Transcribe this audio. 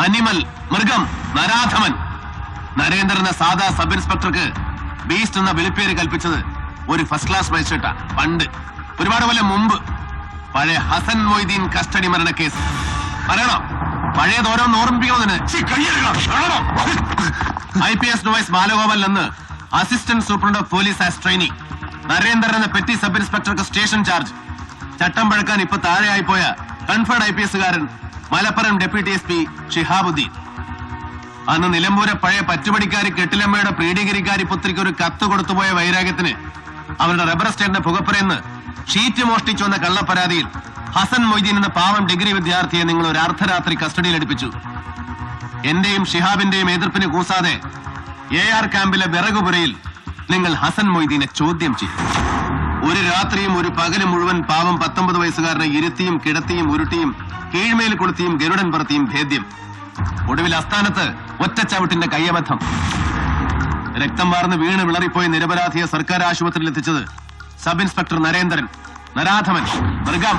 Animal, മൃഗം, നരാധമൻ. നരേന്ദ്രൻ സാധാ sub ഇൻസ്പെക്ടർക്ക് beast എന്ന വിളിപ്പേര് കൽപ്പിച്ചത് ഒരു ഫസ്റ്റ് ക്ലാസ് മജിസ്ട്രേറ്റാ. പണ്ട്, ഒരുപാട് കൊല്ലം മുമ്പ്. പഴയ ഹസൻ മൊയ്തീൻ കസ്റ്റഡി മരണ കേസ്. പറയണോ? പഴയത് ഓരോന്ന് ഓർമ്മിപ്പിക്കണമെന്ന്. IPS നോവൈസ് ബാലഗോപാൽ എന്ന് assistant superintendent of police as trainee. Narendran എന്ന പെറ്റി സബ് ഇൻസ്പെക്ടർക്ക് സ്റ്റേഷൻ ചാർജ്. ചട്ടം പഴക്കാൻ ഇപ്പൊ താഴെയായിപ്പോയ കൺഫേർഡ് IPSകാരൻ മലപ്പുറം ഡെപ്യൂട്ടി SP ഷിഹാബുദ്ദീൻ. അന്ന് നിലമ്പൂരെ പഴയ പറ്റുപടിക്കാരി കെട്ടിലമ്മയുടെ പ്രീഡിഗിരിക്കാരി പുത്രിക്ക് ഒരു കത്ത് കൊടുത്തുപോയ വൈരാഗ്യത്തിന് അവരുടെ റബ്ബർ എസ്റ്റേറ്റിന്റെ പുകപ്പുരയെന്ന് ഷീറ്റ് മോഷ്ടിച്ചു വന്ന കള്ളപ്പരാതിയിൽ ഹസൻ മൊയ്തീൻ എന്ന പാവം ഡിഗ്രി വിദ്യാർത്ഥിയെ നിങ്ങൾ ഒരു അർദ്ധരാത്രി കസ്റ്റഡിയിലെടുപ്പിച്ചു. എന്റെയും ഷിഹാബിന്റെയും എതിർപ്പിന് കൂസാതെ AR ക്യാമ്പിലെ വിറകുപുരയിൽ നിങ്ങൾ ഹസൻ മൊയ്തീനെ ചോദ്യം ചെയ്തു. ഒരു രാത്രിയും ഒരു പകലും മുഴുവൻ പാവം 19 വയസ്സുകാരനെ ഇരുത്തിയും കിടത്തിയും ഉരുട്ടിയും കീഴ്മേൽ കൊളുത്തിയും ഗരുഡൻ പറത്തിയും ഭേദ്യം. ഒടുവിൽ അസ്ഥാനത്ത് ഒറ്റച്ചവിട്ടിന്റെ കയ്യബദ്ധം. രക്തം വാർന്ന് വീണ് വിളറിപ്പോയി നിരപരാധിയെ സർക്കാർ ആശുപത്രിയിൽ എത്തിച്ചത് സബ് ഇൻസ്പെക്ടർ നരേന്ദ്രൻ. നരാധമൻ, മൃഗം,